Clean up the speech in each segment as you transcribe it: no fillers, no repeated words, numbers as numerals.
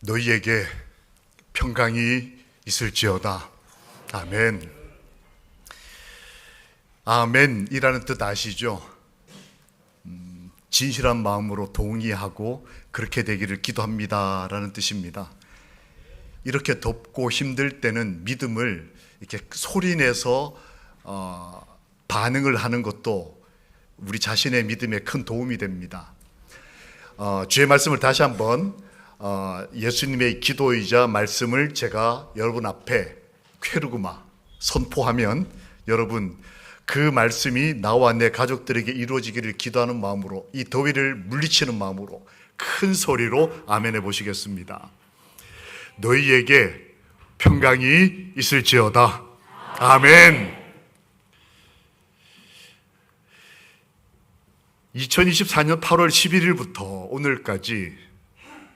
너희에게 평강이 있을지어다. 아멘. 아멘이라는 뜻 아시죠? 진실한 마음으로 동의하고 그렇게 되기를 기도합니다라는 뜻입니다. 이렇게 덥고 힘들 때는 믿음을 이렇게 소리내서 반응을 하는 것도 우리 자신의 믿음에 큰 도움이 됩니다. 주의 말씀을 다시 한번 예수님의 기도이자 말씀을 제가 여러분 앞에 쾌르구마 선포하면 여러분 그 말씀이 나와 내 가족들에게 이루어지기를 기도하는 마음으로 이 더위를 물리치는 마음으로 큰 소리로 아멘 해보시겠습니다. 너희에게 평강이 있을지어다. 아멘. 2024년 8월 11일부터 오늘까지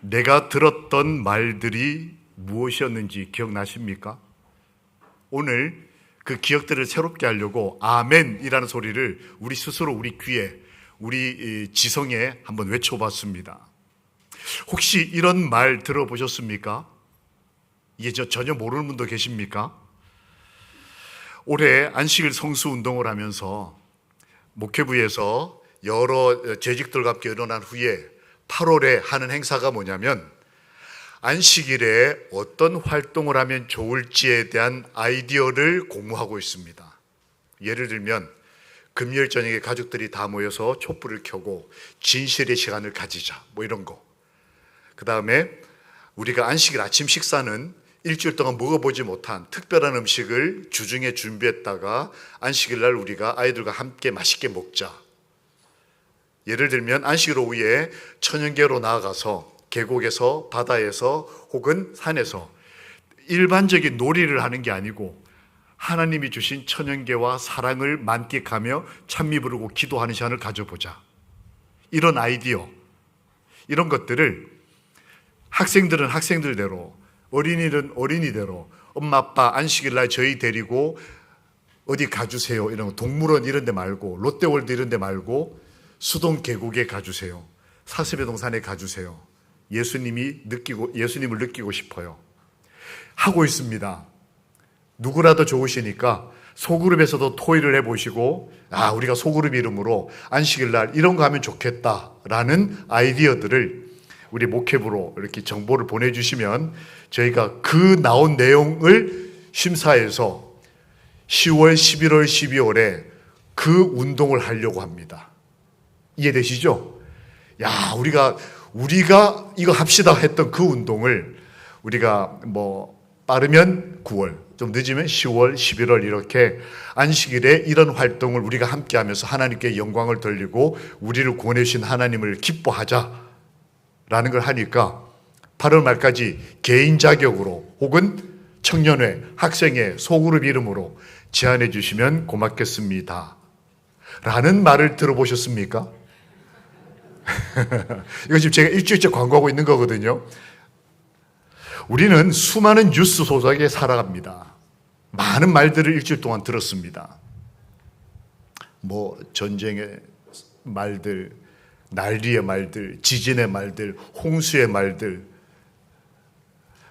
내가 들었던 말들이 무엇이었는지 기억나십니까? 오늘 그 기억들을 새롭게 하려고 아멘이라는 소리를 우리 스스로 우리 귀에 우리 지성에 한번 외쳐봤습니다. 혹시 이런 말 들어보셨습니까? 이게 전혀 모르는 분도 계십니까? 올해 안식일 성수 운동을 하면서 목회부에서 여러 재직들과 함께 일어난 후에 8월에 하는 행사가 뭐냐면 안식일에 어떤 활동을 하면 좋을지에 대한 아이디어를 공유하고 있습니다. 예를 들면 금요일 저녁에 가족들이 다 모여서 촛불을 켜고 진실의 시간을 가지자 뭐 이런 거. 그 다음에 우리가 안식일 아침 식사는 일주일 동안 먹어보지 못한 특별한 음식을 주중에 준비했다가 안식일 날 우리가 아이들과 함께 맛있게 먹자. 예를 들면 안식일 오후에 천연계로 나아가서 계곡에서 바다에서 혹은 산에서 일반적인 놀이를 하는 게 아니고 하나님이 주신 천연계와 사랑을 만끽하며 찬미 부르고 기도하는 시간을 가져보자. 이런 아이디어, 이런 것들을 학생들은 학생들대로 어린이는 어린이대로 엄마 아빠 안식일 날 저희 데리고 어디 가주세요. 이런 거 동물원 이런 데 말고 롯데월드 이런 데 말고 수동 계곡에 가주세요. 사슴의 동산에 가주세요. 예수님을 느끼고 싶어요. 하고 있습니다. 누구라도 좋으시니까 소그룹에서도 토의를 해보시고 우리가 소그룹 이름으로 안식일 날 이런 거 하면 좋겠다라는 아이디어들을 우리 목회부로 이렇게 정보를 보내주시면 저희가 그 나온 내용을 심사해서 10월, 11월, 12월에 그 운동을 하려고 합니다. 이해되시죠? 우리가 이거 합시다 했던 그 운동을 우리가 빠르면 9월, 좀 늦으면 10월, 11월 이렇게 안식일에 이런 활동을 우리가 함께 하면서 하나님께 영광을 돌리고 우리를 구원해 주신 하나님을 기뻐하자라는 걸 하니까 8월 말까지 개인 자격으로 혹은 청년회, 학생회, 소그룹 이름으로 제안해 주시면 고맙겠습니다. 라는 말을 들어보셨습니까? 이거 지금 제가 일주일째 광고하고 있는 거거든요. 우리는 수많은 뉴스 속에 살아갑니다. 많은 말들을 일주일 동안 들었습니다. 전쟁의 말들, 난리의 말들, 지진의 말들, 홍수의 말들,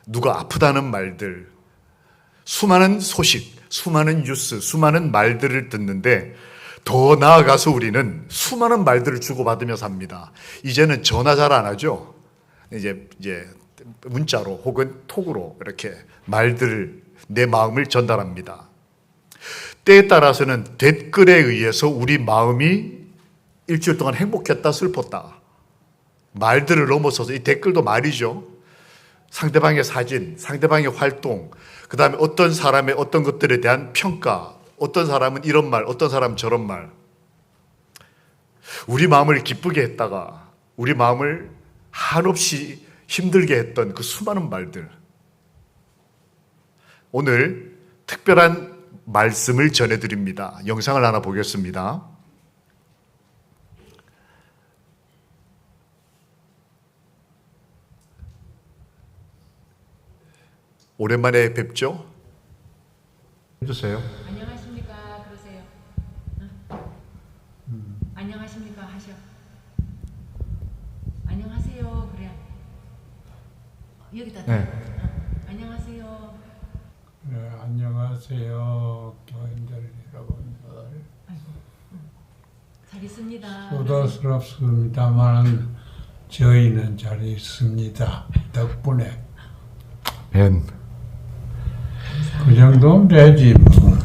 누가 아프다는 말들, 수많은 소식, 수많은 뉴스, 수많은 말들을 듣는데 더 나아가서 우리는 수많은 말들을 주고받으며 삽니다. 이제는 전화 잘 안 하죠. 이제 문자로 혹은 톡으로 이렇게 말들을 내 마음을 전달합니다. 때에 따라서는 댓글에 의해서 우리 마음이 일주일 동안 행복했다 슬펐다. 말들을 넘어서서 이 댓글도 말이죠. 상대방의 사진, 상대방의 활동, 그 다음에 어떤 사람의 어떤 것들에 대한 평가, 어떤 사람은 이런 말, 어떤 사람은 저런 말. 우리 마음을 기쁘게 했다가 우리 마음을 한없이 힘들게 했던 그 수많은 말들. 오늘 특별한 말씀을 전해드립니다. 영상을 하나 보겠습니다. 오랜만에 뵙죠? 해주세요. 안녕하십니까 그러세요. 안녕하십니까 하셔. 안녕하세요 그래. 여기다. 네. 안녕하세요. 네, 안녕하세요, 교인들 여러분들. 잘 있습니다. 수고스럽습니다만 저희는 잘 있습니다. 덕분에 그 정도면 되지 뭐.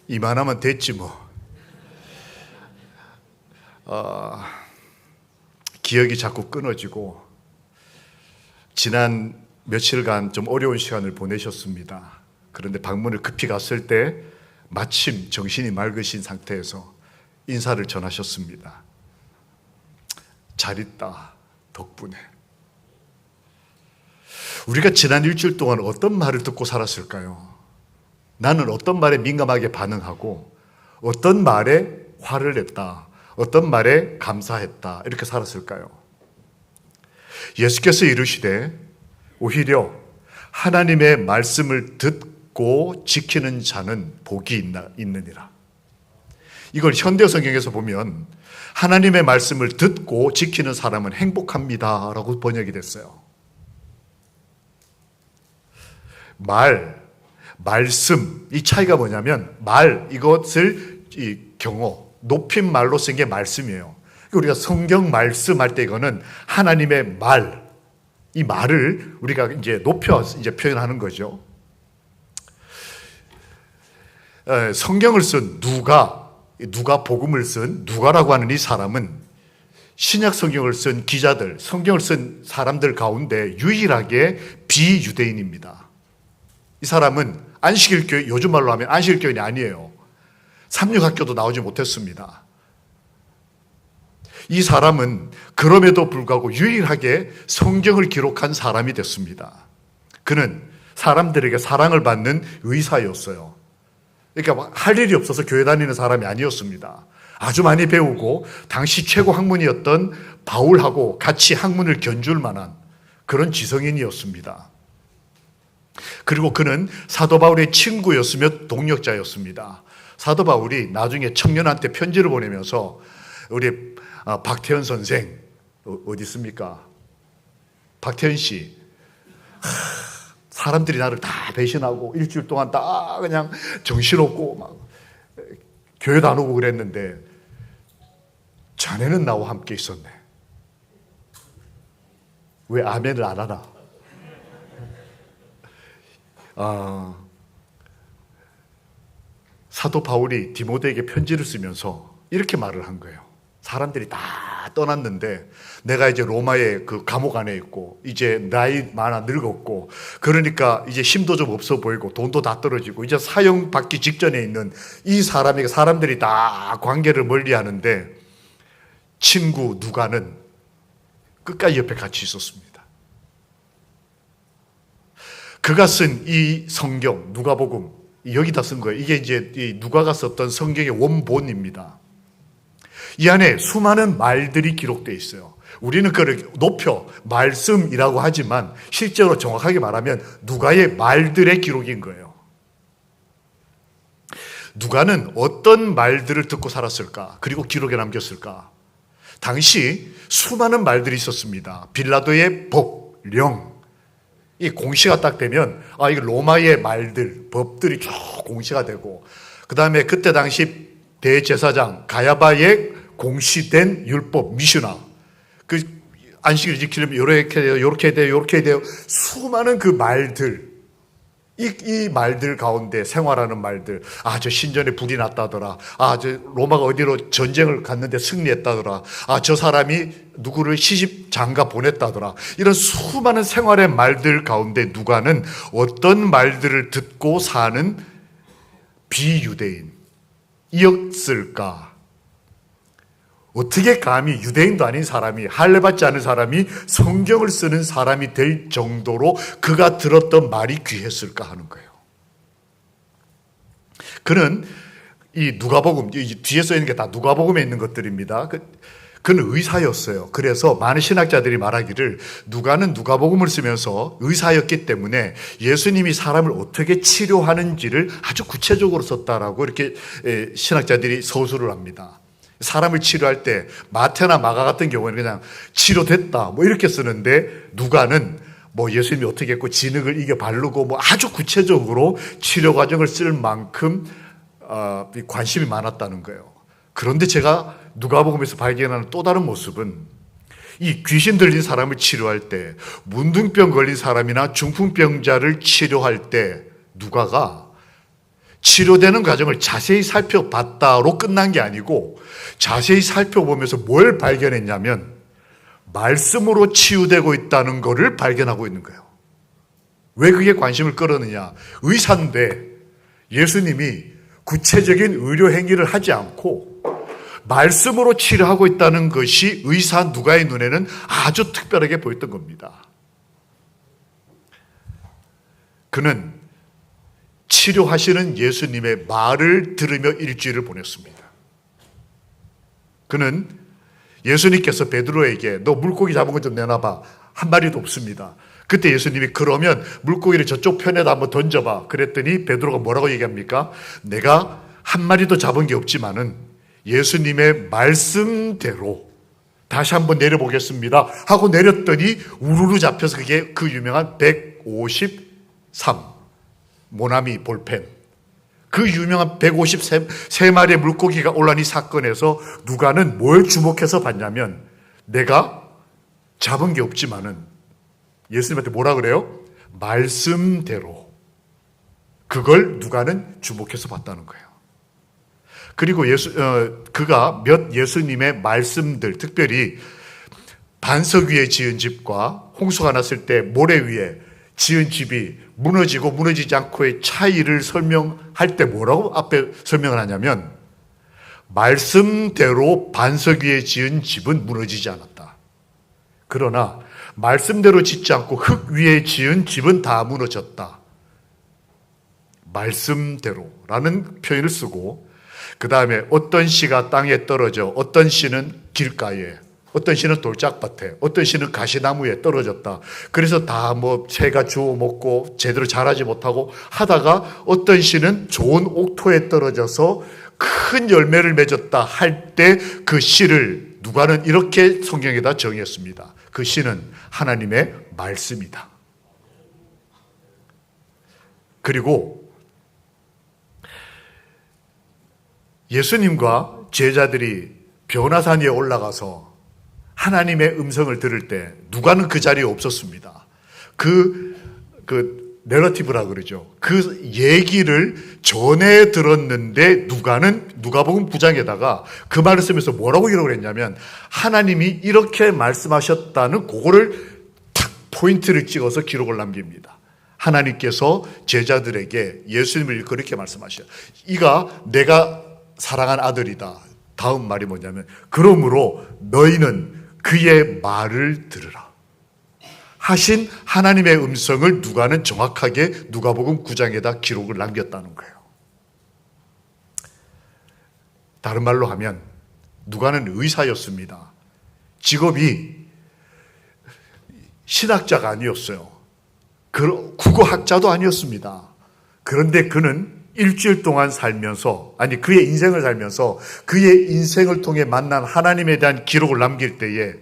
이만하면 됐지 뭐. 기억이 자꾸 끊어지고 지난 며칠간 좀 어려운 시간을 보내셨습니다. 그런데 방문을 급히 갔을 때 마침 정신이 맑으신 상태에서 인사를 전하셨습니다. 잘 있다 덕분에. 우리가 지난 일주일 동안 어떤 말을 듣고 살았을까요? 나는 어떤 말에 민감하게 반응하고 어떤 말에 화를 냈다, 어떤 말에 감사했다 이렇게 살았을까요? 예수께서 이르시되 오히려 하나님의 말씀을 듣고 지키는 자는 복이 있느니라. 이걸 현대 성경에서 보면 하나님의 말씀을 듣고 지키는 사람은 행복합니다 라고 번역이 됐어요. 말씀, 이 차이가 뭐냐면 이것을 이 경어, 높임말로 쓴 게 말씀이에요. 우리가 성경 말씀할 때 이거는 하나님의 말, 이 말을 우리가 이제 높여 이제 표현하는 거죠. 성경을 쓴 누가 복음을 쓴 누가라고 하는 이 사람은 신약 성경을 쓴 기자들, 성경을 쓴 사람들 가운데 유일하게 비유대인입니다. 이 사람은 안식일교회, 요즘 말로 하면 안식일교인이 아니에요. 삼육학교도 나오지 못했습니다. 이 사람은 그럼에도 불구하고 유일하게 성경을 기록한 사람이 됐습니다. 그는 사람들에게 사랑을 받는 의사였어요. 그러니까 할 일이 없어서 교회 다니는 사람이 아니었습니다. 아주 많이 배우고 당시 최고 학문이었던 바울하고 같이 학문을 견줄 만한 그런 지성인이었습니다. 그리고 그는 사도 바울의 친구였으며 동력자였습니다. 사도 바울이 나중에 청년한테 편지를 보내면서 우리 박태현 선생 어디 있습니까? 박태현 씨, 사람들이 나를 다 배신하고 일주일 동안 다 그냥 정신없고 막 교회도 안 오고 그랬는데 자네는 나와 함께 있었네. 왜 아멘을 안 하나? 사도 바울이 디모데에게 편지를 쓰면서 이렇게 말을 한 거예요. 사람들이 다 떠났는데 내가 이제 로마의 그 감옥 안에 있고 이제 나이 많아 늙었고 그러니까 이제 힘도 좀 없어 보이고 돈도 다 떨어지고 이제 사형 받기 직전에 있는 이 사람에게 사람들이 다 관계를 멀리 하는데 친구 누가는 끝까지 옆에 같이 있었습니다. 그가 쓴 이 성경 누가복음 여기다 쓴 거예요. 이게 이제 이 누가가 썼던 성경의 원본입니다. 이 안에 수많은 말들이 기록되어 있어요. 우리는 그걸 높여 말씀이라고 하지만 실제로 정확하게 말하면 누가의 말들의 기록인 거예요. 누가는 어떤 말들을 듣고 살았을까? 그리고 기록에 남겼을까? 당시 수많은 말들이 있었습니다. 빌라도의 법, 령. 이 공시가 딱 되면 이거 로마의 말들, 법들이 쭉 공시가 되고 그 다음에 그때 당시 대제사장 가야바의 공시된 율법 미슈나 그 안식일 지키려면 이렇게 돼요, 이렇게 돼요, 이렇게 돼요. 수많은 그 말들 이 말들 가운데 생활하는 말들 저 신전에 불이 났다더라. 저 로마가 어디로 전쟁을 갔는데 승리했다더라. 저 사람이 누구를 시집 장가 보냈다더라. 이런 수많은 생활의 말들 가운데 누가는 어떤 말들을 듣고 사는 비유대인이었을까? 어떻게 감히 유대인도 아닌 사람이 할례받지 않은 사람이 성경을 쓰는 사람이 될 정도로 그가 들었던 말이 귀했을까 하는 거예요. 그는 이 누가복음 뒤에 써 있는 게 다 누가복음에 있는 것들입니다. 그는 의사였어요. 그래서 많은 신학자들이 말하기를 누가는 누가복음을 쓰면서 의사였기 때문에 예수님이 사람을 어떻게 치료하는지를 아주 구체적으로 썼다라고 이렇게 신학자들이 서술을 합니다. 사람을 치료할 때 마태나 마가 같은 경우는 그냥 치료됐다 뭐 이렇게 쓰는데 누가는 뭐 예수님이 어떻게 했고 진흙을 이겨 바르고 뭐 아주 구체적으로 치료 과정을 쓸 만큼 관심이 많았다는 거예요. 그런데 제가 누가복음에서 발견하는 또 다른 모습은 이 귀신 들린 사람을 치료할 때, 문둥병 걸린 사람이나 중풍병자를 치료할 때 누가가 치료되는 과정을 자세히 살펴봤다로 끝난 게 아니고 자세히 살펴보면서 뭘 발견했냐면 말씀으로 치유되고 있다는 것을 발견하고 있는 거예요. 왜 그게 관심을 끌었느냐? 의사인데 예수님이 구체적인 의료 행위를 하지 않고 말씀으로 치료하고 있다는 것이 의사 누가의 눈에는 아주 특별하게 보였던 겁니다. 그는 치료하시는 예수님의 말을 들으며 일주일을 보냈습니다. 그는 예수님께서 베드로에게 너 물고기 잡은 것 좀 내놔봐. 한 마리도 없습니다. 그때 예수님이 그러면 물고기를 저쪽 편에다 한번 던져봐. 그랬더니 베드로가 뭐라고 얘기합니까? 내가 한 마리도 잡은 게 없지만은 예수님의 말씀대로 다시 한번 내려보겠습니다 하고 내렸더니 우르르 잡혀서 그게 그 유명한 153 모나미 볼펜, 그 유명한 153마리의 물고기가 올라온 이 사건에서 누가는 뭘 주목해서 봤냐면 내가 잡은 게 없지만은 예수님한테 뭐라 그래요? 말씀대로. 그걸 누가는 주목해서 봤다는 거예요. 그리고 그가 몇 예수님의 말씀들, 특별히 반석 위에 지은 집과 홍수가 났을 때 모래 위에 지은 집이 무너지고 무너지지 않고의 차이를 설명할 때 뭐라고 앞에 설명을 하냐면 말씀대로 반석 위에 지은 집은 무너지지 않았다. 그러나 말씀대로 짓지 않고 흙 위에 지은 집은 다 무너졌다. 말씀대로라는 표현을 쓰고 그 다음에 어떤 씨가 땅에 떨어져 어떤 씨는 길가에 어떤 씨는 돌짝밭에 어떤 씨는 가시나무에 떨어졌다. 그래서 다 뭐 새가 주워 먹고 제대로 자라지 못하고 하다가 어떤 씨는 좋은 옥토에 떨어져서 큰 열매를 맺었다 할 때 그 씨를 누가는 이렇게 성경에다 정의했습니다. 그 씨는 하나님의 말씀이다. 그리고 예수님과 제자들이 변화산 위에 올라가서 하나님의 음성을 들을 때 누가는 그 자리에 없었습니다. 그 내러티브라 그러죠. 그 얘기를 전에 들었는데 누가는 누가복음 9장에다가 그 말씀에서 뭐라고 기록을 했냐면 하나님이 이렇게 말씀하셨다는 그거를 탁 포인트를 찍어서 기록을 남깁니다. 하나님께서 제자들에게 예수님을 그렇게 말씀하셔요. 이가 내가 사랑한 아들이다. 다음 말이 뭐냐면 그러므로 너희는 그의 말을 들으라 하신 하나님의 음성을 누가는 정확하게 누가복음 9장에다 기록을 남겼다는 거예요. 다른 말로 하면 누가는 의사였습니다. 직업이 신학자가 아니었어요. 국어학자도 아니었습니다. 그런데 그는 일주일 동안 살면서 그의 인생을 살면서 그의 인생을 통해 만난 하나님에 대한 기록을 남길 때에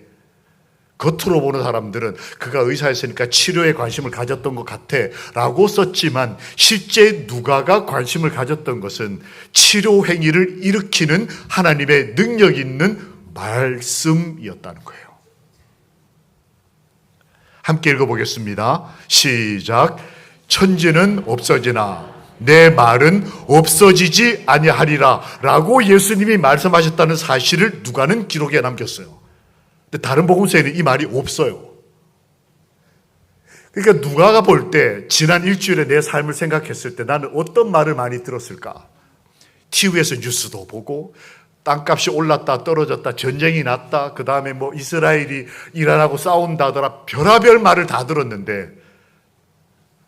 겉으로 보는 사람들은 그가 의사였으니까 치료에 관심을 가졌던 것 같아 라고 썼지만 실제 누가가 관심을 가졌던 것은 치료 행위를 일으키는 하나님의 능력 있는 말씀이었다는 거예요. 함께 읽어보겠습니다. 시작. 천지는 없어지나 내 말은 없어지지 아니하리라 라고 예수님이 말씀하셨다는 사실을 누가는 기록에 남겼어요. 근데 다른 복음서에는 이 말이 없어요. 그러니까 누가가 볼 때 지난 일주일에 내 삶을 생각했을 때 나는 어떤 말을 많이 들었을까? TV에서 뉴스도 보고 땅값이 올랐다 떨어졌다 전쟁이 났다 그 다음에 뭐 이스라엘이 이란하고 싸운다더라 별의별 말을 다 들었는데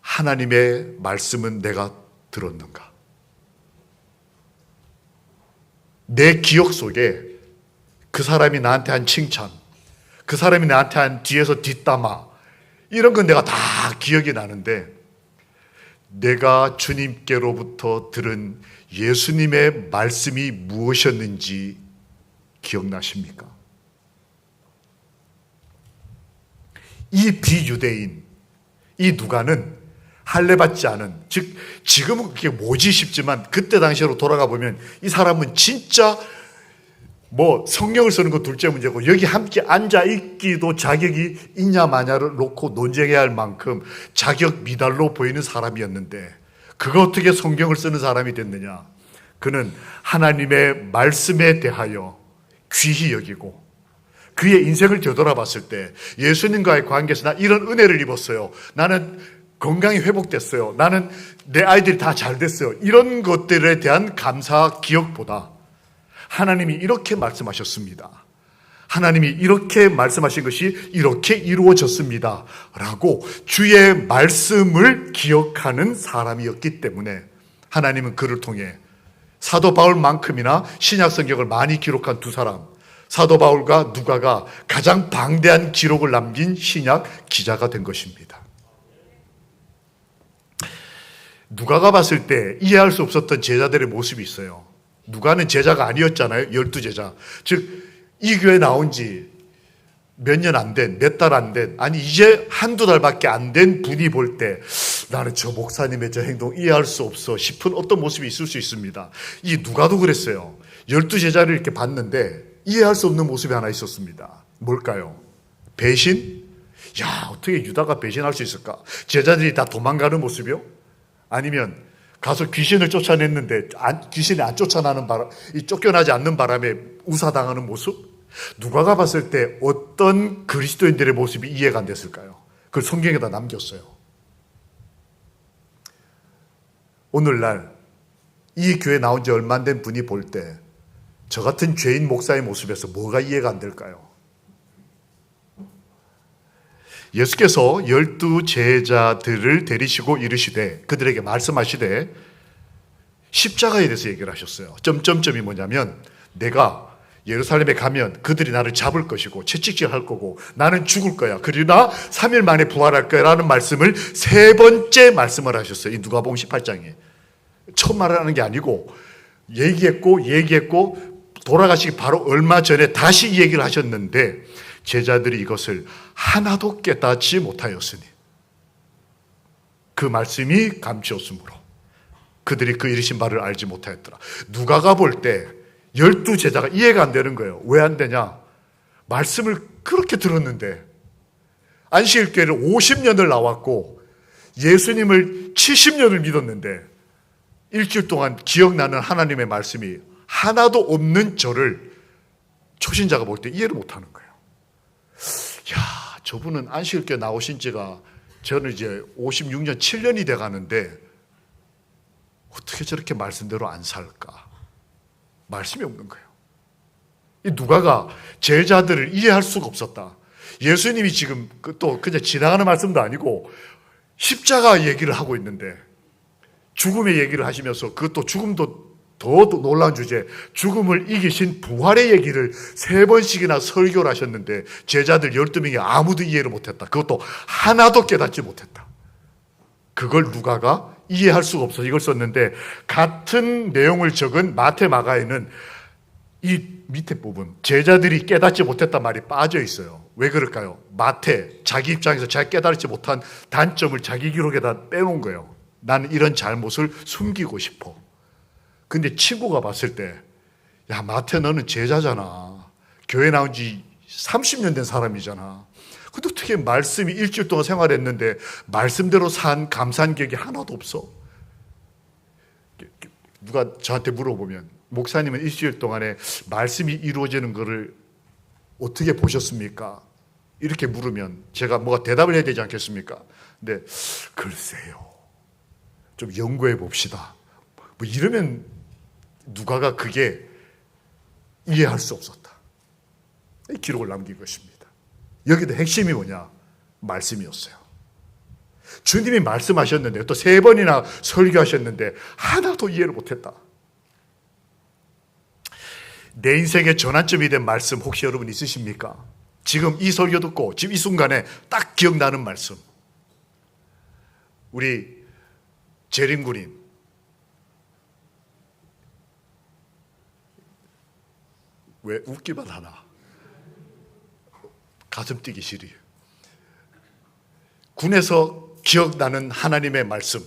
하나님의 말씀은 내가 들었는가? 내 기억 속에 그 사람이 나한테 한 칭찬, 그 사람이 나한테 한 뒤에서 뒷담화 이런 건 내가 다 기억이 나는데 내가 주님께로부터 들은 예수님의 말씀이 무엇이었는지 기억나십니까? 이 비유대인, 이 누가는 할례 받지 않은, 즉 지금은 그게 뭐지 싶지만 그때 당시로 돌아가 보면 이 사람은 진짜 뭐 성경을 쓰는 건 둘째 문제고 여기 함께 앉아 있기도 자격이 있냐 마냐를 놓고 논쟁해야 할 만큼 자격 미달로 보이는 사람이었는데, 그가 어떻게 성경을 쓰는 사람이 됐느냐? 그는 하나님의 말씀에 대하여 귀히 여기고 그의 인생을 되돌아봤을 때 예수님과의 관계에서 나 이런 은혜를 입었어요, 나는 건강이 회복됐어요, 나는 내 아이들이 다 잘 됐어요, 이런 것들에 대한 감사 기억보다 하나님이 이렇게 말씀하셨습니다, 하나님이 이렇게 말씀하신 것이 이렇게 이루어졌습니다 라고 주의 말씀을 기억하는 사람이었기 때문에 하나님은 그를 통해 사도 바울만큼이나 신약 성경을 많이 기록한 두 사람, 사도 바울과 누가가 가장 방대한 기록을 남긴 신약 기자가 된 것입니다. 누가가 봤을 때 이해할 수 없었던 제자들의 모습이 있어요. 누가는 제자가 아니었잖아요. 12제자. 즉 이 교회 나온 지 몇 년 안 된, 몇 달 안 된, 아니 이제 한두 달밖에 안 된 분이 볼 때 나는 저 목사님의 저 행동 이해할 수 없어 싶은 어떤 모습이 있을 수 있습니다. 이 누가도 그랬어요. 12제자를 이렇게 봤는데 이해할 수 없는 모습이 하나 있었습니다. 뭘까요? 배신? 야, 어떻게 유다가 배신할 수 있을까? 제자들이 다 도망가는 모습이요? 아니면 가서 귀신을 쫓아냈는데 귀신이 안 쫓아나는 바람, 쫓겨나지 않는 바람에 우사당하는 모습? 누가가 봤을 때 어떤 그리스도인들의 모습이 이해가 안 됐을까요? 그걸 성경에다 남겼어요. 오늘날 이 교회 나온 지 얼마 안 된 분이 볼 때 저 같은 죄인 목사의 모습에서 뭐가 이해가 안 될까요? 예수께서 12 제자들을 데리시고 이르시되 그들에게 말씀하시되 십자가에 대해서 얘기를 하셨어요. 점점점이 뭐냐면 내가 예루살렘에 가면 그들이 나를 잡을 것이고 채찍질 할 거고 나는 죽을 거야. 그러나 3일 만에 부활할 거야 라는 말씀을 세 번째 말씀을 하셨어요. 이 누가복음 18장에. 처음 말하는 게 아니고 얘기했고 돌아가시기 바로 얼마 전에 다시 이 얘기를 하셨는데 제자들이 이것을 하나도 깨닫지 못하였으니 그 말씀이 감추었으므로 그들이 그 이르신 바를 알지 못하였더라. 누가가 볼 때 12제자가 이해가 안 되는 거예요. 왜 안 되냐? 말씀을 그렇게 들었는데 안식일교회를 50년을 나왔고 예수님을 70년을 믿었는데 일주일 동안 기억나는 하나님의 말씀이 하나도 없는 저를 초신자가 볼 때 이해를 못하는 거예요. 야, 저분은 안식일교회 나오신 지가 저는 이제 56년 7년이 돼 가는데 어떻게 저렇게 말씀대로 안 살까? 말씀이 없는 거예요. 이 누가가 제자들을 이해할 수가 없었다. 예수님이 지금 또 그냥 지나가는 말씀도 아니고 십자가 얘기를 하고 있는데 죽음의 얘기를 하시면서 그것도 죽음도 더 놀라운 주제, 죽음을 이기신 부활의 얘기를 3번씩이나 설교를 하셨는데 제자들 12명이 아무도 이해를 못했다. 그것도 하나도 깨닫지 못했다. 그걸 누가가 이해할 수가 없어서 이걸 썼는데 같은 내용을 적은 마태 마가에는 이 밑에 부분 제자들이 깨닫지 못했단 말이 빠져 있어요. 왜 그럴까요? 마태 자기 입장에서 잘 깨닫지 못한 단점을 자기 기록에다 빼놓은 거예요. 나는 이런 잘못을 숨기고 싶어. 근데 친구가 봤을 때 야, 마태 너는 제자잖아. 교회 나온 지 30년 된 사람이잖아. 근데 어떻게 말씀이 일주일 동안 생활했는데 말씀대로 산 감사한 기억이 하나도 없어? 누가 저한테 물어보면 목사님은 일주일 동안에 말씀이 이루어지는 것을 어떻게 보셨습니까? 이렇게 물으면 제가 뭐가 대답을 해야 되지 않겠습니까? 근데 글쎄요, 좀 연구해 봅시다. 뭐 이러면 누가가 그게 이해할 수 없었다. 이 기록을 남긴 것입니다. 여기도 핵심이 뭐냐? 말씀이었어요. 주님이 말씀하셨는데 또 3번이나 설교하셨는데 하나도 이해를 못했다. 내 인생의 전환점이 된 말씀 혹시 여러분 있으십니까? 지금 이 설교 듣고 지금 이 순간에 딱 기억나는 말씀. 우리 재림군인 왜 웃기만 하나? 가슴 뛰기 싫이. 군에서 기억나는 하나님의 말씀.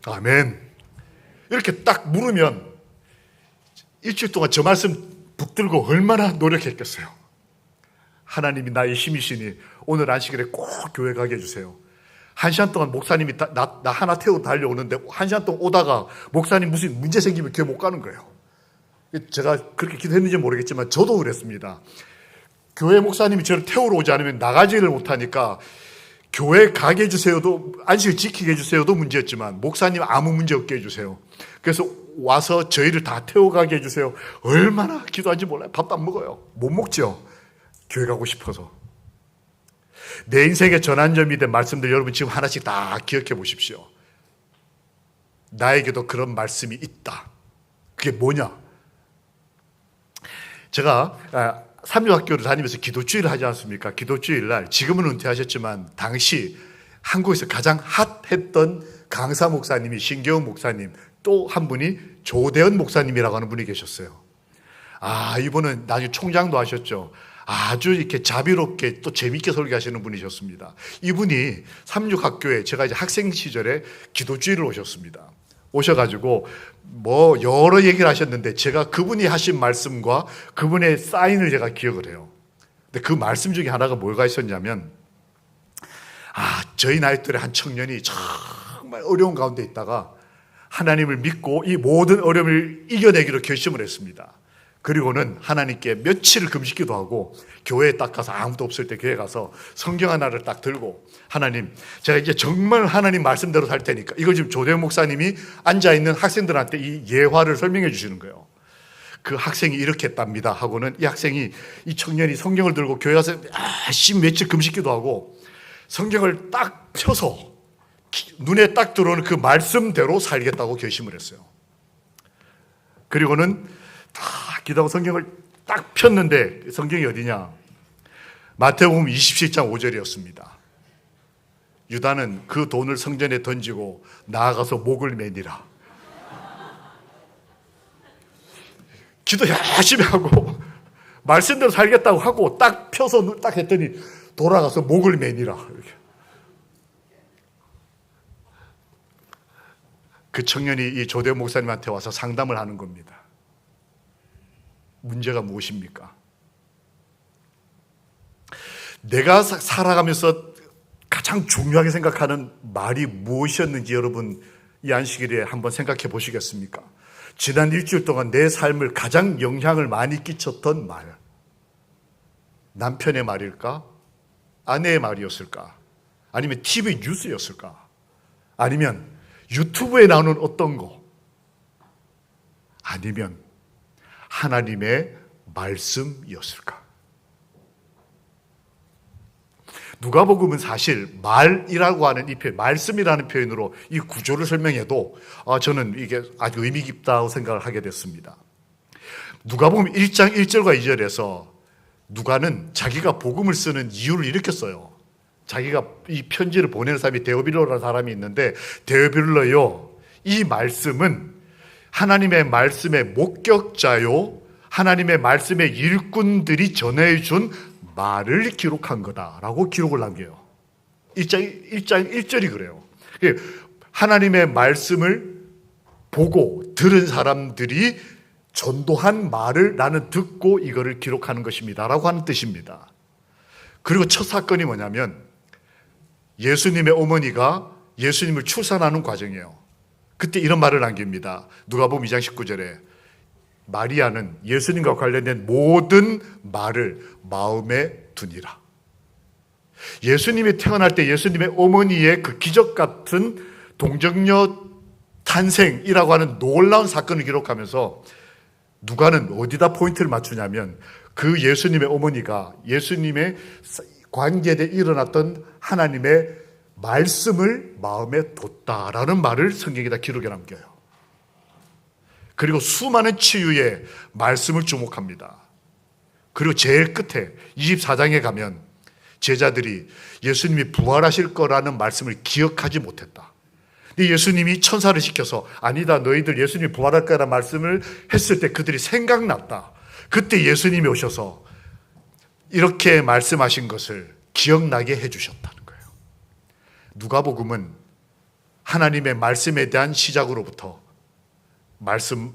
아멘. 이렇게 딱 물으면 일주일 동안 저 말씀 붙들고 얼마나 노력했겠어요. 하나님이 나의 힘이시니 오늘 안식일에 꼭 교회 가게 해주세요. 1시간 동안 목사님이 나 하나 태우고 달려오는데 1시간 동안 오다가 목사님 무슨 문제 생기면 교회 못 가는 거예요. 제가 그렇게 기도했는지 모르겠지만 저도 그랬습니다. 교회 목사님이 저를 태우러 오지 않으면 나가지를 못하니까 교회 가게 해주세요도, 안식을 지키게 해주세요도 문제였지만 목사님 아무 문제 없게 해주세요. 그래서 와서 저희를 다 태워가게 해주세요. 얼마나 기도한지 몰라요. 밥도 안 먹어요. 못 먹죠. 교회 가고 싶어서. 내 인생의 전환점이 된 말씀들 여러분 지금 하나씩 다 기억해 보십시오. 나에게도 그런 말씀이 있다. 그게 뭐냐? 제가 삼육학교를 다니면서 기도주일을 하지 않습니까? 기도주일날, 지금은 은퇴하셨지만 당시 한국에서 가장 핫했던 강사 목사님이 신경훈 목사님, 또 한 분이 조대현 목사님이라고 하는 분이 계셨어요. 이분은 나중에 총장도 하셨죠. 아주 이렇게 자비롭게 또 재미있게 설교하시는 분이셨습니다. 이분이 삼육학교에 제가 이제 학생 시절에 기도주일을 오셨습니다. 오셔가지고 뭐 여러 얘기를 하셨는데 제가 그분이 하신 말씀과 그분의 사인을 제가 기억을 해요. 근데 그 말씀 중에 하나가 뭐가 있었냐면, 저희 나이 또래 한 청년이 정말 어려운 가운데 있다가 하나님을 믿고 이 모든 어려움을 이겨내기로 결심을 했습니다. 그리고는 하나님께 며칠을 금식기도 하고 교회에 딱 가서 아무도 없을 때 교회 가서 성경 하나를 딱 들고, 하나님, 제가 이제 정말 하나님 말씀대로 살 테니까. 이걸 지금 조대현 목사님이 앉아있는 학생들한테 이 예화를 설명해 주시는 거예요. 그 학생이 이렇게 했답니다 하고는 이 학생이, 이 청년이 성경을 들고 교회 가서 열심히 며칠 금식기도 하고 성경을 딱 펴서 눈에 딱 들어오는 그 말씀대로 살겠다고 결심을 했어요. 그리고는 다 기도하고 성경을 딱 폈는데 성경이 어디냐? 마태복음 27장 5절이었습니다. 유다는 그 돈을 성전에 던지고 나아가서 목을 매니라. 기도 열심히 하고 말씀대로 살겠다고 하고 딱 펴서 딱 했더니 돌아가서 목을 매니라. 이렇게. 그 청년이 이 조대현 목사님한테 와서 상담을 하는 겁니다. 문제가 무엇입니까? 내가 살아가면서 가장 중요하게 생각하는 말이 무엇이었는지 여러분 이 안식일에 한번 생각해 보시겠습니까? 지난 일주일 동안 내 삶을 가장 영향을 많이 끼쳤던 말, 남편의 말일까? 아내의 말이었을까? 아니면 TV 뉴스였을까? 아니면 유튜브에 나오는 어떤 거? 아니면 하나님의 말씀이었을까? 누가복음은 사실 말이라고 하는 이 표현, 말씀이라는 표현으로 이 구조를 설명해도 저는 이게 아주 의미 깊다고 생각을 하게 됐습니다. 누가복음 1장 1절과 2절에서 누가는 자기가 복음을 쓰는 이유를 이렇게 써요. 자기가 이 편지를 보내는 사람이 데오빌로라는 사람이 있는데, 데오빌로요, 이 말씀은 하나님의 말씀의 목격자요, 하나님의 말씀의 일꾼들이 전해준 말을 기록한 거다라고 기록을 남겨요. 1장 1절이 그래요. 하나님의 말씀을 보고 들은 사람들이 전도한 말을 나는 듣고 이거를 기록하는 것입니다 라고 하는 뜻입니다. 그리고 첫 사건이 뭐냐면 예수님의 어머니가 예수님을 출산하는 과정이에요. 그때 이런 말을 남깁니다. 누가복음 2장 19절에 마리아는 예수님과 관련된 모든 말을 마음에 두니라. 예수님이 태어날 때 예수님의 어머니의 그 기적 같은 동정녀 탄생이라고 하는 놀라운 사건을 기록하면서 누가는 어디다 포인트를 맞추냐면 그 예수님의 어머니가 예수님의 관계에 일어났던 하나님의 말씀을 마음에 뒀다라는 말을 성경에다 기록해 남겨요. 그리고 수많은 치유의 말씀을 주목합니다. 그리고 제일 끝에 24장에 가면 제자들이 예수님이 부활하실 거라는 말씀을 기억하지 못했다. 근데 예수님이 천사를 시켜서 아니다, 너희들 예수님이 부활할 거라는 말씀을 했을 때 그들이 생각났다. 그때 예수님이 오셔서 이렇게 말씀하신 것을 기억나게 해주셨다는 거예요. 누가복음은 하나님의 말씀에 대한 시작으로부터 말씀,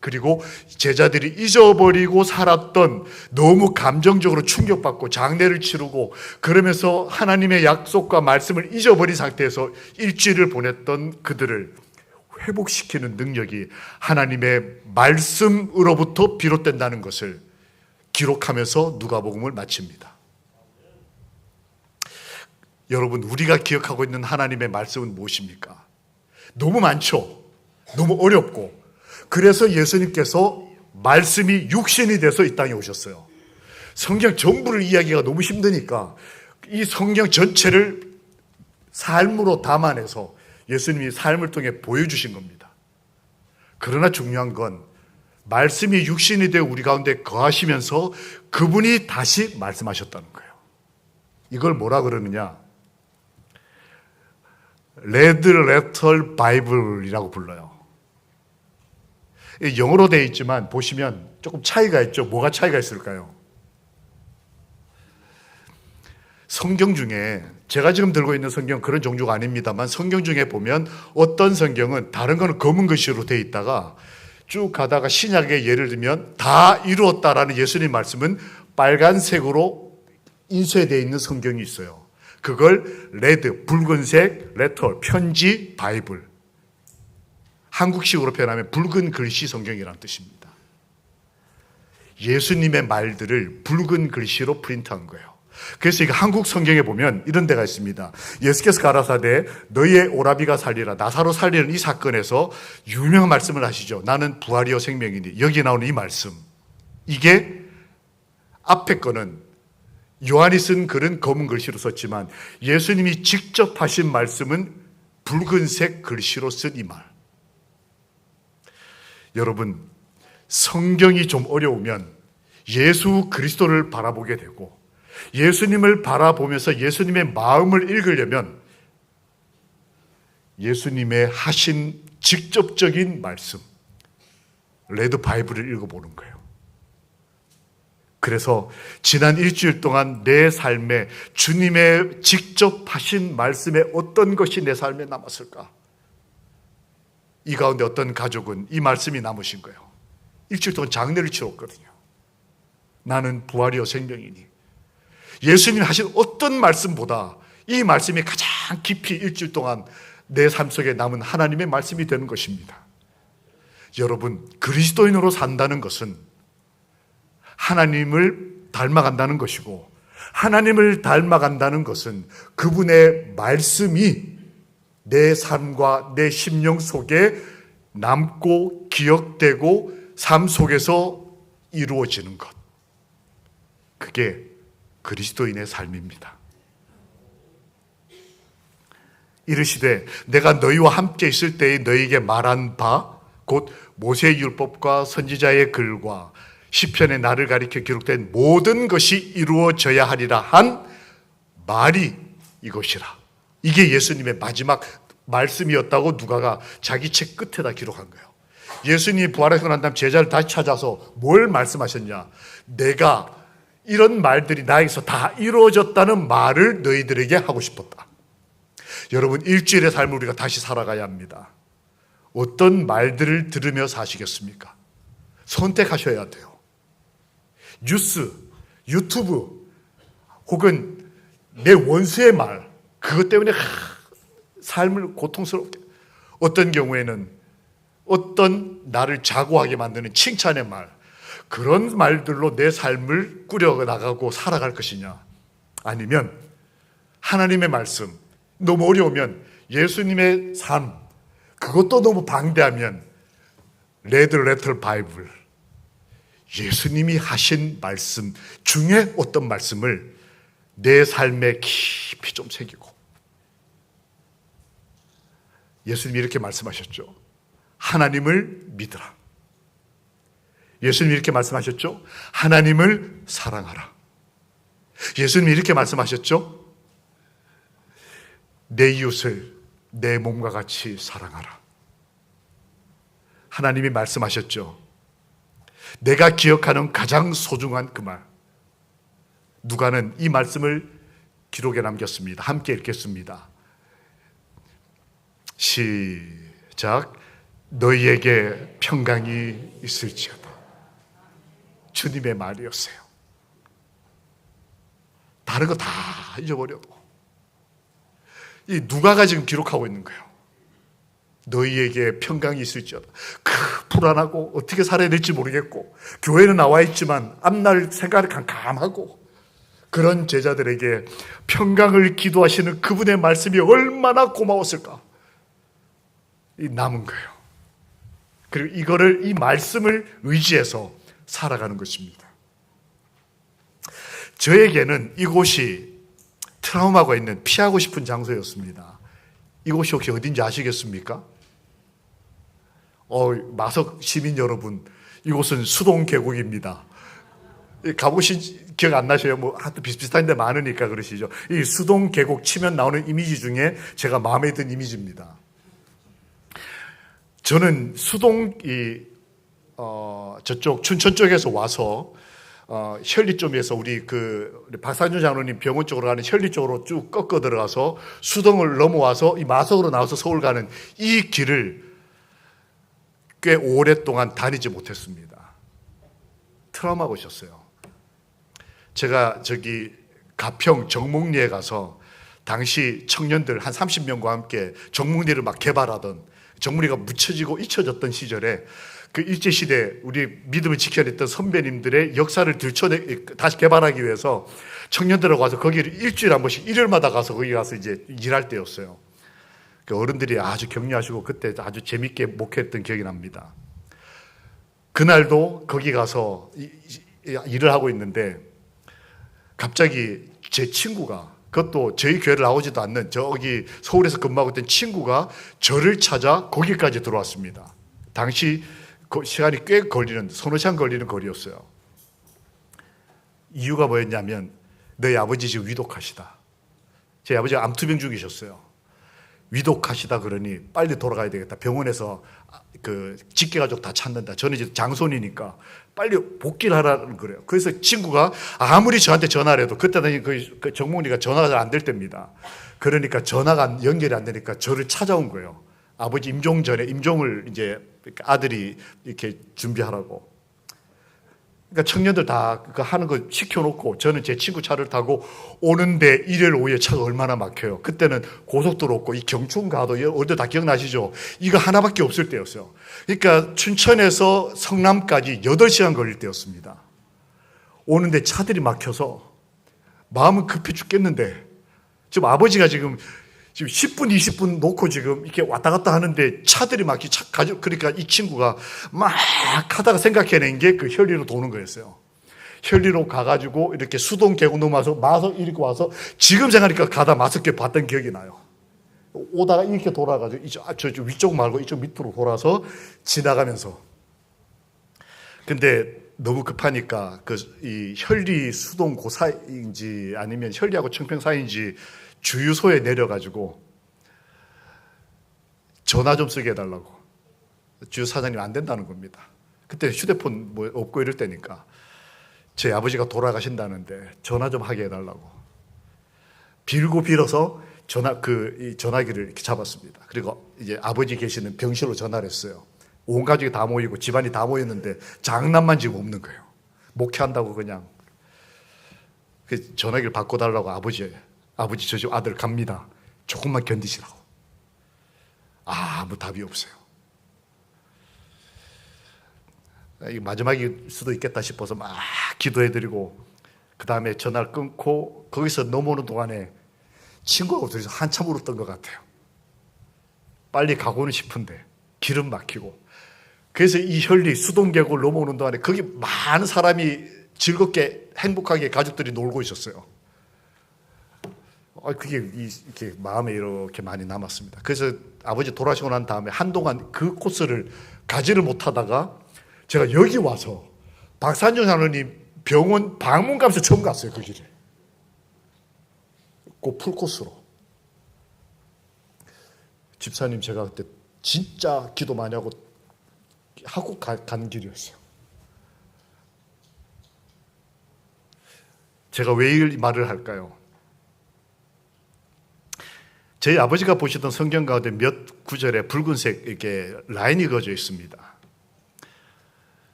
그리고 제자들이 잊어버리고 살았던, 너무 감정적으로 충격받고 장례를 치르고 그러면서 하나님의 약속과 말씀을 잊어버린 상태에서 일주일을 보냈던 그들을 회복시키는 능력이 하나님의 말씀으로부터 비롯된다는 것을 기록하면서 누가복음을 마칩니다. 여러분, 우리가 기억하고 있는 하나님의 말씀은 무엇입니까? 너무 많죠. 너무 어렵고. 그래서 예수님께서 말씀이 육신이 돼서 이 땅에 오셨어요. 성경 전부를 이야기가 너무 힘드니까 이 성경 전체를 삶으로 담아내서 예수님이 삶을 통해 보여주신 겁니다. 그러나 중요한 건 말씀이 육신이 되어 우리 가운데 거하시면서 그분이 다시 말씀하셨다는 거예요. 이걸 뭐라 그러느냐? 레드 레터 바이블이라고 불러요. 영어로 되어 있지만 보시면 조금 차이가 있죠. 뭐가 차이가 있을까요? 성경 중에, 제가 지금 들고 있는 성경 그런 종류가 아닙니다만, 성경 중에 보면 어떤 성경은 다른 거는 검은 글씨로 되어 있다가 쭉 가다가 신약의 예를 들면 다 이루었다라는 예수님 말씀은 빨간색으로 인쇄되어 있는 성경이 있어요. 그걸 레드, 붉은색, 레터, 편지, 바이블. 한국식으로 표현하면 붉은 글씨 성경이라는 뜻입니다. 예수님의 말들을 붉은 글씨로 프린트한 거예요. 그래서 이거 한국 성경에 보면 이런 데가 있습니다. 예수께서 가라사대 너희의 오라비가 살리라, 나사로 살리는 이 사건에서 유명한 말씀을 하시죠. 나는 부활이요 생명이니. 여기 나오는 이 말씀, 이게 앞에 거는 요한이 쓴 글은 검은 글씨로 썼지만 예수님이 직접 하신 말씀은 붉은색 글씨로 쓴 이 말. 여러분, 성경이 좀 어려우면 예수 그리스도를 바라보게 되고, 예수님을 바라보면서 예수님의 마음을 읽으려면 예수님의 하신 직접적인 말씀, 레드 바이블을 읽어보는 거예요. 그래서 지난 일주일 동안 내 삶에 주님의 직접 하신 말씀에 어떤 것이 내 삶에 남았을까? 이 가운데 어떤 가족은 이 말씀이 남으신 거예요. 일주일 동안 장례를 치렀거든요. 나는 부활이요 생명이니. 예수님이 하신 어떤 말씀보다 이 말씀이 가장 깊이 일주일 동안 내 삶 속에 남은 하나님의 말씀이 되는 것입니다. 여러분, 그리스도인으로 산다는 것은 하나님을 닮아간다는 것이고, 하나님을 닮아간다는 것은 그분의 말씀이 내 삶과 내 심령 속에 남고 기억되고 삶 속에서 이루어지는 것. 그게 그리스도인의 삶입니다. 이르시되 내가 너희와 함께 있을 때에 너희에게 말한 바 곧 모세의 율법과 선지자의 글과 시편에 나를 가리켜 기록된 모든 것이 이루어져야 하리라 한 말이 이것이라. 이게 예수님의 마지막 말씀이었다고 누가가 자기 책 끝에다 기록한 거예요. 예수님이 부활하고 난 다음 제자를 다시 찾아서 뭘 말씀하셨냐? 내가 이런 말들이 나에게서 다 이루어졌다는 말을 너희들에게 하고 싶었다. 여러분, 일주일의 삶을 우리가 다시 살아가야 합니다. 어떤 말들을 들으며 사시겠습니까? 선택하셔야 돼요. 뉴스, 유튜브, 혹은 내 원수의 말, 그것 때문에 삶을 고통스럽게, 어떤 경우에는 어떤 나를 자고하게 만드는 칭찬의 말, 그런 말들로 내 삶을 꾸려나가고 살아갈 것이냐, 아니면 하나님의 말씀, 너무 어려우면 예수님의 삶, 그것도 너무 방대하면 레드 레터 바이블, 예수님이 하신 말씀 중에 어떤 말씀을 내 삶에 깊이 좀 새기고. 예수님이 이렇게 말씀하셨죠. 하나님을 믿으라. 예수님이 이렇게 말씀하셨죠. 하나님을 사랑하라. 예수님이 이렇게 말씀하셨죠. 내 이웃을 내 몸과 같이 사랑하라. 하나님이 말씀하셨죠. 내가 기억하는 가장 소중한 그 말. 누가는 이 말씀을 기록에 남겼습니다. 함께 읽겠습니다. 시작. 너희에게 평강이 있을지어다. 주님의 말이었어요. 다른 거 다 잊어버려도 이 누가가 지금 기록하고 있는 거예요. 너희에게 평강이 있을지어다. 불안하고 어떻게 살아야 될지 모르겠고 교회는 나와 있지만 앞날 생각이 캄캄하고 그런 제자들에게 평강을 기도하시는 그분의 말씀이 얼마나 고마웠을까. 이 남은 거예요. 그리고 이 말씀을 의지해서 살아가는 것입니다. 저에게는 이곳이 트라우마가 있는 피하고 싶은 장소였습니다. 이곳이 혹시 어딘지 아시겠습니까? 마석 시민 여러분, 이곳은 수동 계곡입니다. 가보신 기억 안 나셔요? 하여튼 비슷비슷한 데 많으니까 그러시죠. 이 수동 계곡 치면 나오는 이미지 중에 제가 마음에 든 이미지입니다. 저는 수동 저쪽 춘천 쪽에서 와서 현리 쪽에서 우리 박상준 장로님 병원 쪽으로 가는 현리 쪽으로 쭉 꺾어 들어가서 수동을 넘어와서 이 마석으로 나와서 서울 가는 이 길을 꽤 오랫동안 다니지 못했습니다. 트라우마가 오셨어요. 제가 가평 정목리에 가서 당시 청년들 한 30명과 함께 정목리를 막 개발하던, 정목리가 묻혀지고 잊혀졌던 시절에 그 일제시대 우리 믿음을 지켜냈던 선배님들의 역사를 다시 개발하기 위해서 청년들하고 와서 거기를 일주일에 한 번씩 일요일마다 가서 거기 가서 이제 일할 때였어요. 그 어른들이 아주 격려하시고 그때 아주 재밌게 목회했던 기억이 납니다. 그날도 거기 가서 일을 하고 있는데 갑자기 제 친구가, 그것도 저희 교회를 나오지도 않는 저기 서울에서 근무하고 있던 친구가 저를 찾아 거기까지 들어왔습니다. 당시 시간이 꽤 걸리는, 서너 시간 걸리는 거리였어요. 이유가 뭐였냐면 너희 아버지 지금 위독하시다. 제 아버지가 암투병 중이셨어요. 위독하시다 그러니 빨리 돌아가야 되겠다. 병원에서 직계가족 다 찾는다. 저는 이제 장손이니까 빨리 복귀를 하라는 거래요. 그래서 친구가 아무리 저한테 전화를 해도 그때는 그 정목리가 전화가 잘 안 될 때입니다. 그러니까 전화가 연결이 안 되니까 저를 찾아온 거예요. 아버지 임종 전에 임종을 이제 아들이 이렇게 준비하라고. 그러니까 청년들 다 하는 거 시켜놓고 저는 제 친구 차를 타고 오는데 일요일 오후에 차가 얼마나 막혀요. 그때는 고속도로 없고 이 경춘가도 어디 다 기억나시죠? 이거 하나밖에 없을 때였어요. 그러니까 춘천에서 성남까지 8시간 걸릴 때였습니다. 오는데 차들이 막혀서 마음은 급해 죽겠는데 지금 아버지가 지금 10분, 20분 놓고 지금 이렇게 왔다 갔다 하는데 차들이 그러니까 이 친구가 막 하다가 생각해낸 게 그 현리로 도는 거였어요. 현리로 가가지고 이렇게 수동 계곡 넘어와서 마석 이렇게 와서 지금 생각하니까 가다 마석계 봤던 기억이 나요. 오다가 이렇게 돌아가지고 저 위쪽 말고 이쪽 밑으로 돌아서 지나가면서. 근데 너무 급하니까 이 현리 수동 그 사이인지 아니면 현리하고 청평 사이인지 주유소에 내려가지고 전화 좀 쓰게 해달라고. 주유사장님 안 된다는 겁니다. 그때 휴대폰 없고 이럴 때니까 제 아버지가 돌아가신다는데 전화 좀 하게 해달라고. 빌고 빌어서 이 전화기를 이렇게 잡았습니다. 그리고 이제 아버지 계시는 병실로 전화를 했어요. 온 가족이 다 모이고 집안이 다 모였는데 장난만 지금 없는 거예요. 목회한다고 그냥. 그 전화기를 바꿔달라고 아버지 저 집 아들 갑니다. 조금만 견디시라고. 아무 답이 없어요. 마지막일 수도 있겠다 싶어서 막 기도해드리고 그 다음에 전화를 끊고 거기서 넘어오는 동안에 친구하고 둘이서 한참 울었던 것 같아요. 빨리 가고는 싶은데 길은 막히고. 그래서 이 현리 수동계곡을 넘어오는 동안에 거기 많은 사람이 즐겁게 행복하게 가족들이 놀고 있었어요. 그게 이렇게 마음에 이렇게 많이 남았습니다. 그래서 아버지 돌아가시고 난 다음에 한동안 그 코스를 가지를 못하다가 제가 여기 와서 박산준 장로님 병원 방문 가면서 처음 갔어요. 그 길을. 그 풀코스로. 집사님 제가 그때 진짜 기도 많이 하고 간 길이었어요. 제가 왜 이 말을 할까요? 저희 아버지가 보시던 성경 가운데 몇 구절에 붉은색 이렇게 라인이 그어져 있습니다.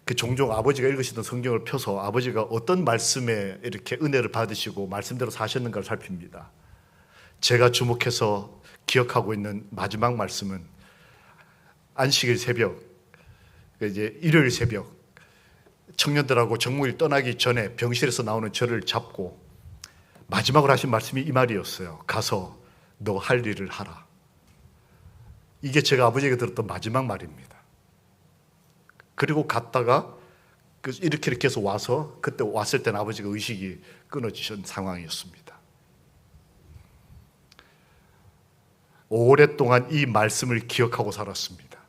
그 종종 아버지가 읽으시던 성경을 펴서 아버지가 어떤 말씀에 이렇게 은혜를 받으시고 말씀대로 사셨는가를 살핍니다. 제가 주목해서 기억하고 있는 마지막 말씀은 안식일 새벽, 이제 일요일 새벽, 청년들하고 정무일 떠나기 전에 병실에서 나오는 저를 잡고 마지막으로 하신 말씀이 이 말이었어요. 가서 너 할 일을 하라. 이게 제가 아버지에게 들었던 마지막 말입니다. 그리고 갔다가 이렇게 해서 와서 그때 왔을 때는 아버지가 의식이 끊어지신 상황이었습니다. 오랫동안 이 말씀을 기억하고 살았습니다.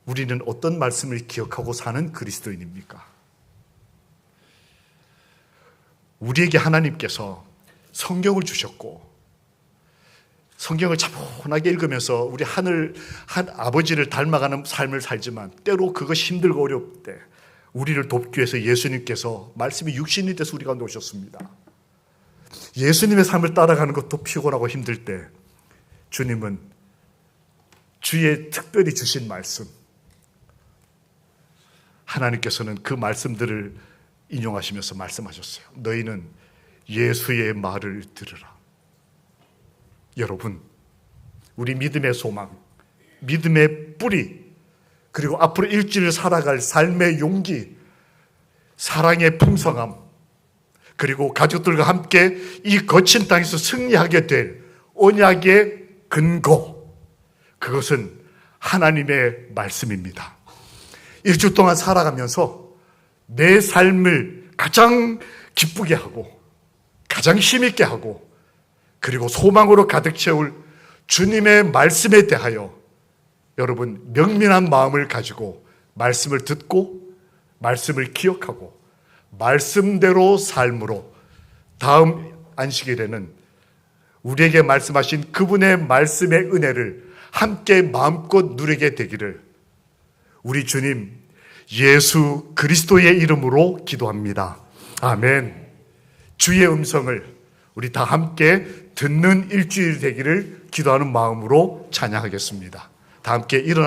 우리는 어떤 말씀을 기억하고 사는 그리스도인입니까? 우리에게 하나님께서 성경을 주셨고 성경을 차분하게 읽으면서 우리 한 아버지를 닮아가는 삶을 살지만 때로 그것이 힘들고 어려울 때 우리를 돕기 위해서 예수님께서 말씀이 육신이 돼서 우리 가운데 오셨습니다. 예수님의 삶을 따라가는 것도 피곤하고 힘들 때 주님은 주의 특별히 주신 말씀, 하나님께서는 그 말씀들을 인용하시면서 말씀하셨어요. 너희는 예수의 말을 들으라. 여러분, 우리 믿음의 소망, 믿음의 뿌리, 그리고 앞으로 일주일을 살아갈 삶의 용기, 사랑의 풍성함, 그리고 가족들과 함께 이 거친 땅에서 승리하게 될 언약의 근거, 그것은 하나님의 말씀입니다. 일주 동안 살아가면서 내 삶을 가장 기쁘게 하고 가장 힘있게 하고 그리고 소망으로 가득 채울 주님의 말씀에 대하여 여러분 명민한 마음을 가지고 말씀을 듣고 말씀을 기억하고 말씀대로 삶으로 다음 안식일에는 우리에게 말씀하신 그분의 말씀의 은혜를 함께 마음껏 누리게 되기를 우리 주님 예수 그리스도의 이름으로 기도합니다. 아멘. 주의 음성을 우리 다 함께 듣는 일주일 되기를 기도하는 마음으로 찬양하겠습니다. 다 함께 일어나